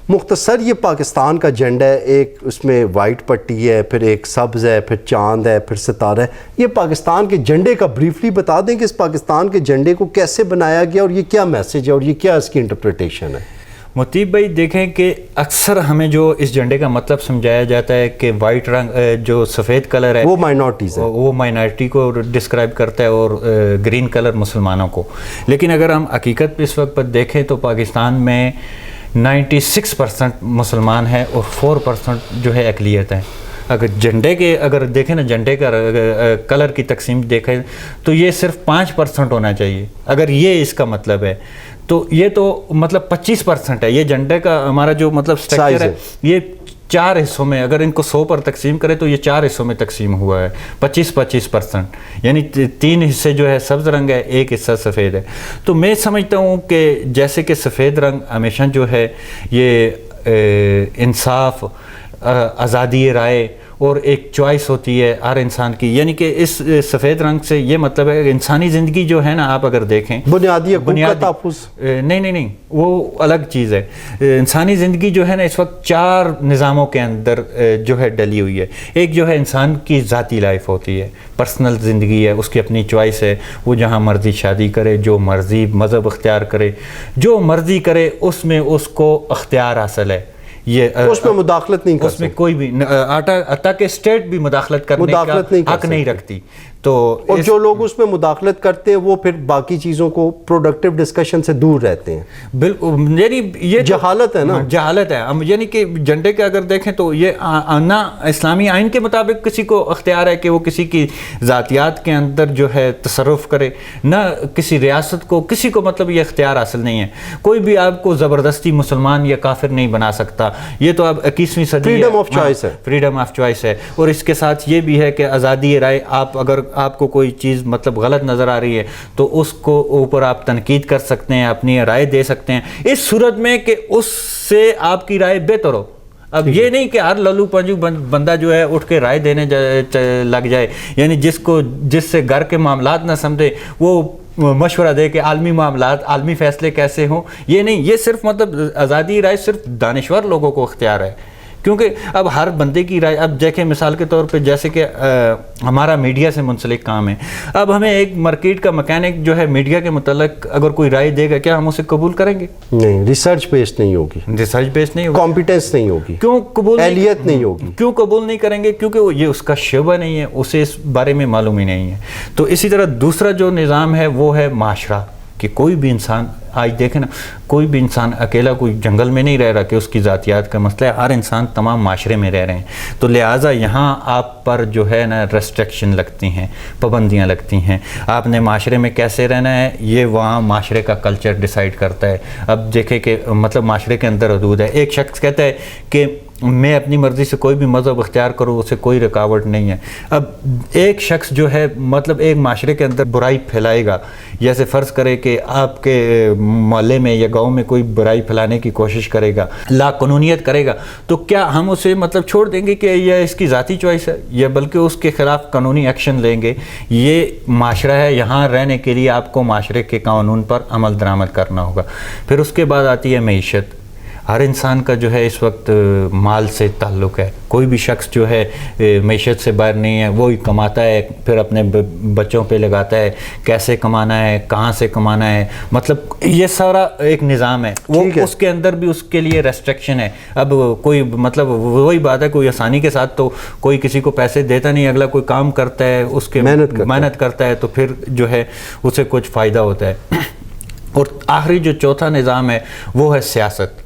مختصر یہ پاکستان کا جھنڈا ہے، ایک اس میں وائٹ پٹی ہے، پھر ایک سبز ہے، پھر چاند ہے، پھر ستارہ ہے. یہ پاکستان کے جھنڈے کا بریفلی بتا دیں کہ اس پاکستان کے جھنڈے کو کیسے بنایا گیا اور یہ کیا میسج ہے اور یہ کیا اس کی انٹرپریٹیشن ہے؟ مطیب بھائی دیکھیں کہ اکثر ہمیں جو اس جھنڈے کا مطلب سمجھایا جاتا ہے کہ وائٹ رنگ جو سفید کلر ہے وہ مائنورٹیز ہے، وہ مائنورٹی کو ڈسکرائب کرتا ہے، اور گرین کلر مسلمانوں کو. لیکن اگر ہم حقیقت پہ اس وقت پر دیکھیں تو پاکستان میں 96% مسلمان ہیں اور 4% جو ہے اقلیت ہیں. اگر جھنڈے کے اگر دیکھیں نا جھنڈے کا کلر کی تقسیم دیکھیں تو یہ صرف 5% ہونا چاہیے. اگر یہ اس کا مطلب ہے تو یہ تو مطلب 25% ہے. یہ جھنڈے کا ہمارا جو مطلب سٹرکچر ہے یہ 4 حصوں میں، اگر ان کو 100 پر تقسیم کرے تو یہ 4 حصوں میں تقسیم ہوا ہے، 25%. یعنی 3 حصے جو ہے سبز رنگ ہے، 1 حصہ سفید ہے. تو میں سمجھتا ہوں کہ جیسے کہ سفید رنگ ہمیشہ جو ہے یہ انصاف، آزادی رائے اور ایک چوائس ہوتی ہے ہر انسان کی. یعنی کہ اس سفید رنگ سے یہ مطلب ہے کہ انسانی زندگی جو ہے نا آپ اگر دیکھیں بنیادی حقوق کا تحفظ، نہیں وہ الگ چیز ہے. انسانی زندگی جو ہے نا اس وقت 4 نظاموں کے اندر جو ہے ڈلی ہوئی ہے. ایک جو ہے انسان کی ذاتی لائف ہوتی ہے، پرسنل زندگی ہے، اس کی اپنی چوائس ہے، وہ جہاں مرضی شادی کرے، جو مرضی مذہب اختیار کرے، جو مرضی کرے اس میں اس کو اختیار حاصل ہے. یہ اس میں مداخلت نہیں کر اس میں کوئی بھی حتیٰ کہ اسٹیٹ بھی مداخلت کرنے کا حق نہیں رکھتی. تو اور جو لوگ اس میں مداخلت کرتے ہیں وہ پھر باقی چیزوں کو پروڈکٹیو ڈسکشن سے دور رہتے ہیں. بالکل، یعنی یہ جہالت ہے نا، جہالت ہے. یعنی کہ جھنڈے کے اگر دیکھیں تو یہ نہ اسلامی آئین کے مطابق کسی کو اختیار ہے کہ وہ کسی کی ذاتیات کے اندر جو ہے تصرف کرے، نہ کسی ریاست کو کسی کو مطلب یہ اختیار حاصل نہیں ہے. کوئی بھی آپ کو زبردستی مسلمان یا کافر نہیں بنا سکتا. یہ تو اب 21ویں صدی ہے، فریڈم آف چوائس ہے، فریڈم آف چوائس ہے. اور اس کے ساتھ یہ بھی ہے کہ آزادی رائے. آپ کو کوئی چیز مطلب غلط نظر آ رہی ہے تو اس کو اوپر آپ تنقید کر سکتے ہیں، اپنی رائے دے سکتے ہیں، اس صورت میں کہ اس سے آپ کی رائے بہتر ہو. اب یہ نہیں کہ ہر للو پنجو بندہ جو ہے اٹھ کے رائے دینے لگ جائے. یعنی جس سے گھر کے معاملات نہ سمجھے وہ مشورہ دے کہ عالمی معاملات، عالمی فیصلے کیسے ہوں. یہ نہیں، یہ صرف مطلب آزادی رائے صرف دانشور لوگوں کو اختیار ہے. کیونکہ اب ہر بندے کی رائے، اب دیکھیں مثال کے طور پہ جیسے کہ ہمارا میڈیا سے منسلک کام ہے. اب ہمیں ایک مارکیٹ کا مکینک جو ہے میڈیا کے متعلق اگر کوئی رائے دے گا، کیا ہم اسے قبول کریں گے؟ نہیں، ریسرچ بیسڈ نہیں ہوگی، ریسرچ بیسڈ نہیں ہوگی، کمپیٹنس نہیں ہوگی. کیوں قبول؟ اہلیت نہیں ہوگی. کیوں قبول نہیں کریں گے؟ کیونکہ یہ اس کا شعبہ نہیں ہے، اسے اس بارے میں معلوم ہی نہیں ہے. تو اسی طرح دوسرا جو نظام ہے وہ ہے معاشرہ، کہ کوئی بھی انسان، آج دیکھیں نا، کوئی بھی انسان اکیلا کوئی جنگل میں نہیں رہ رہا کہ اس کی ذاتیات کا مسئلہ ہے. ہر انسان تمام معاشرے میں رہ رہے ہیں. تو لہٰذا یہاں آپ پر جو ہے نا ریسٹرکشن لگتی ہیں، پابندیاں لگتی ہیں. آپ نے معاشرے میں کیسے رہنا ہے یہ وہاں معاشرے کا کلچر ڈیسائیڈ کرتا ہے. اب دیکھیں کہ مطلب معاشرے کے اندر حدود ہے. ایک شخص کہتا ہے کہ میں اپنی مرضی سے کوئی بھی مذہب اختیار کروں، اسے کوئی رکاوٹ نہیں ہے. اب ایک شخص جو ہے مطلب ایک معاشرے کے اندر برائی پھیلائے گا، جیسے فرض کرے کہ آپ کے محلے میں یا گاؤں میں کوئی برائی پھیلانے کی کوشش کرے گا، لا قانونیت کرے گا، تو کیا ہم اسے مطلب چھوڑ دیں گے کہ یہ اس کی ذاتی چوائس ہے، یا بلکہ اس کے خلاف قانونی ایکشن لیں گے؟ یہ معاشرہ ہے، یہاں رہنے کے لیے آپ کو معاشرے کے قانون پر عمل درآمد کرنا ہوگا. پھر اس کے بعد آتی ہے معیشت. ہر انسان کا جو ہے اس وقت مال سے تعلق ہے. کوئی بھی شخص جو ہے معیشت سے باہر نہیں ہے. وہی کماتا ہے، پھر اپنے بچوں پہ لگاتا ہے، کیسے کمانا ہے، کہاں سے کمانا ہے. مطلب یہ سارا ایک نظام ہے. وہ اس کے اندر بھی اس کے لیے ریسٹرکشن ہے. اب کوئی مطلب وہی بات ہے، کوئی آسانی کے ساتھ تو کوئی کسی کو پیسے دیتا نہیں. اگلا کوئی کام کرتا ہے، اس کے محنت کرتا ہے تو پھر جو ہے اسے کچھ فائدہ ہوتا ہے. اور آخری جو چوتھا نظام ہے وہ ہے سیاست.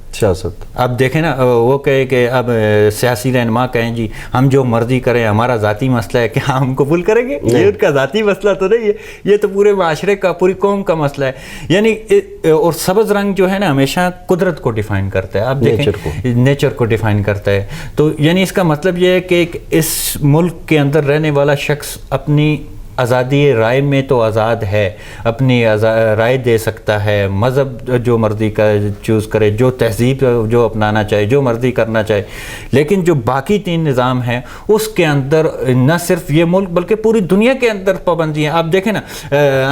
اب دیکھیں نا، وہ کہے کہ اب سیاسی رہنما کہیں جی ہم جو مرضی کریں، ہمارا ذاتی مسئلہ ہے، کیا ہم قبول کریں گے؟ یہ ان کا ذاتی مسئلہ تو نہیں ہے، یہ تو پورے معاشرے کا، پوری قوم کا مسئلہ ہے. یعنی اور سبز رنگ جو ہے نا ہمیشہ قدرت کو ڈیفائن کرتا ہے. آپ دیکھیں نیچر کو ڈیفائن کرتا ہے. تو یعنی اس کا مطلب یہ ہے کہ اس ملک کے اندر رہنے والا شخص اپنی آزادی رائے میں تو آزاد ہے، اپنی رائے دے سکتا ہے، مذہب جو مرضی کا چوز کرے، جو تہذیب جو اپنانا چاہے، جو مرضی کرنا چاہے، لیکن جو باقی 3 نظام ہیں اس کے اندر نہ صرف یہ ملک بلکہ پوری دنیا کے اندر پابندیاں. آپ دیکھیں نا،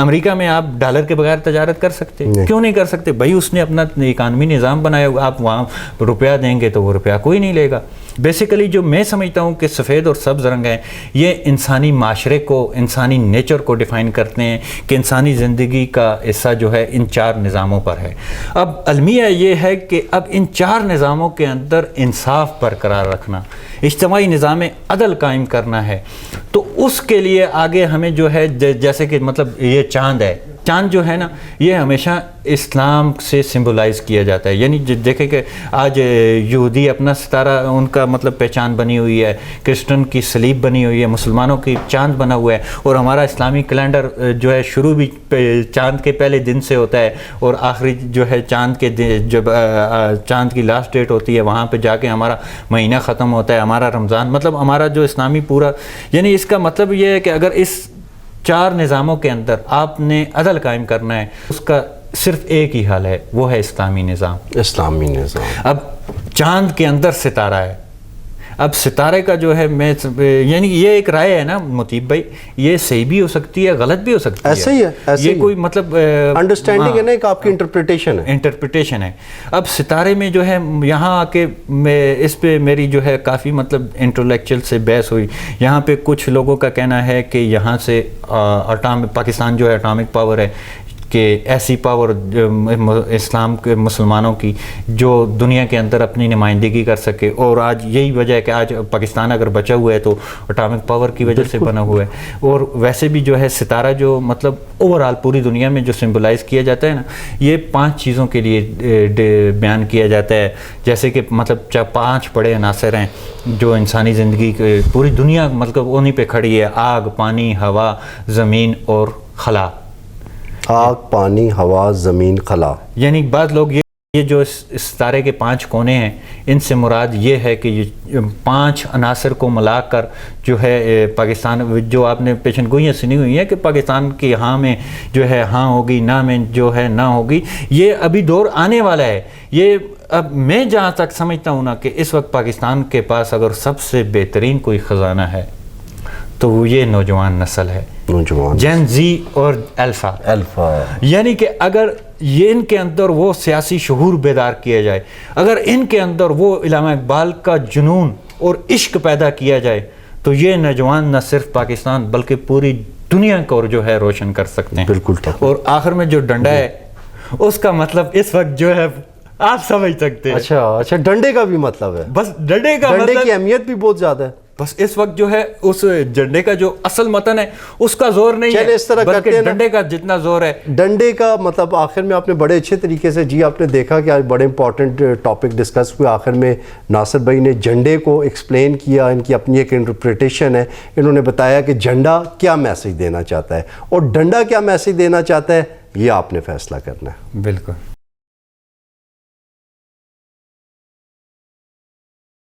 امریکہ میں آپ ڈالر کے بغیر تجارت کر سکتے؟ کیوں نہیں کر سکتے بھائی؟ اس نے اپنا اکانومی نظام بنایا ہوا، آپ وہاں روپیہ دیں گے تو وہ روپیہ کوئی نہیں لے گا. بیسیکلی جو میں سمجھتا ہوں کہ سفید اور سبز رنگ ہیں، یہ انسانی معاشرے کو، انسانی نیچر کو ڈیفائن کرتے ہیں کہ انسانی زندگی کا حصہ جو ہے ان 4 نظاموں پر ہے. اب المیہ یہ ہے کہ اب ان 4 نظاموں کے اندر انصاف برقرار رکھنا، اجتماعی نظام عدل قائم کرنا ہے. تو اس کے لیے آگے ہمیں جو ہے جیسے کہ مطلب یہ چاند ہے، چاند جو ہے نا یہ ہمیشہ اسلام سے سمبلائز کیا جاتا ہے. یعنی دیکھیں کہ آج یہودی اپنا ستارہ ان کا مطلب پہچان بنی ہوئی ہے، کرسچن کی صلیب بنی ہوئی ہے، مسلمانوں کی چاند بنا ہوا ہے، اور ہمارا اسلامی کیلنڈر جو ہے شروع بھی چاند کے پہلے دن سے ہوتا ہے اور آخری جو ہے چاند کے جب چاند کی لاسٹ ڈیٹ ہوتی ہے وہاں پہ جا کے ہمارا مہینہ ختم ہوتا ہے، ہمارا رمضان. مطلب ہمارا جو اسلامی پورا، یعنی اس کا مطلب یہ ہے کہ اگر اس 4 نظاموں کے اندر آپ نے عدل قائم کرنا ہے، اس کا صرف ایک ہی حل ہے، وہ ہے اسلامی نظام. اسلامی نظام. اب چاند کے اندر ستارہ ہے، اب ستارے کا جو ہے میں یعنی یہ ایک رائے ہے نا مطیب بھائی، یہ صحیح بھی ہو سکتی ہے، غلط بھی ہو سکتی ہے. ایسے ہی ہے، ایسے یہ کوئی مطلب انڈرسٹینڈنگ ہے نا، ایک آپ کی انٹرپریٹیشن ہے. انٹرپریٹیشن ہے. اب ستارے میں جو ہے یہاں آ کے اس پہ میری جو ہے کافی مطلب انٹلیکچوئل سے بحث ہوئی. یہاں پہ کچھ لوگوں کا کہنا ہے کہ یہاں سے پاکستان جو ہے اٹامک پاور ہے، کہ ایسی پاور اسلام کے مسلمانوں کی جو دنیا کے اندر اپنی نمائندگی کر سکے. اور آج یہی وجہ ہے کہ آج پاکستان اگر بچا ہوا ہے تو اٹامک پاور کی وجہ سے بنا ہوا ہے. اور ویسے بھی جو ہے ستارہ جو مطلب اوورآل پوری دنیا میں جو سمبلائز کیا جاتا ہے نا، یہ 5 چیزوں کے لیے بیان کیا جاتا ہے. جیسے کہ مطلب 5 بڑے عناصر ہیں جو انسانی زندگی پوری دنیا مطلب انہی پہ کھڑی ہے: آگ، پانی، ہوا، زمین اور خلا. آگ، پانی، ہوا، زمین، خلا. یعنی بعض لوگ یہ جو ستارے کے 5 کونے ہیں، ان سے مراد یہ ہے کہ یہ 5 عناصر کو ملا کر جو ہے پاکستان، جو آپ نے پیشن گوئیاں سنی ہوئی ہیں کہ پاکستان کی ہاں میں جو ہے ہاں ہوگی، نہ میں جو ہے نہ ہوگی، یہ ابھی دور آنے والا ہے. یہ اب میں جہاں تک سمجھتا ہوں نا کہ اس وقت پاکستان کے پاس اگر سب سے بہترین کوئی خزانہ ہے تو وہ یہ نوجوان نسل ہے، نوجوان جین زی اور الفا. یعنی کہ اگر یہ ان کے اندر وہ سیاسی شعور بیدار کیا جائے، اگر ان کے اندر وہ علامہ اقبال کا جنون اور عشق پیدا کیا جائے، تو یہ نوجوان نہ صرف پاکستان بلکہ پوری دنیا کو جو ہے روشن کر سکتے ہیں. بالکل. اور آخر میں جو ڈنڈا ہے اس کا مطلب اس وقت جو ہے آپ سمجھ سکتے ہیں. اچھا، ڈنڈے کا بھی مطلب ہے؟ بس ڈنڈے کا ڈنڈے مطلب کی اہمیت بھی بہت زیادہ ہے. بس اس وقت جو ہے اس جھنڈے کا جو اصل متن ہے اس کا زور نہیں ہے، اس طرح بلکہ ڈنڈے کا جتنا زور ہے. ڈنڈے کا مطلب آخر میں آپ نے بڑے اچھے طریقے سے آپ نے دیکھا کہ آج بڑے امپورٹنٹ ٹاپک ڈسکس ہوئے. آخر میں ناصر بھائی نے جھنڈے کو ایکسپلین کیا، ان کی اپنی ایک انٹرپریٹیشن ہے. انہوں نے بتایا کہ جھنڈا کیا میسج دینا چاہتا ہے اور ڈنڈا کیا میسج دینا چاہتا ہے، یہ آپ نے فیصلہ کرنا ہے. بالکل.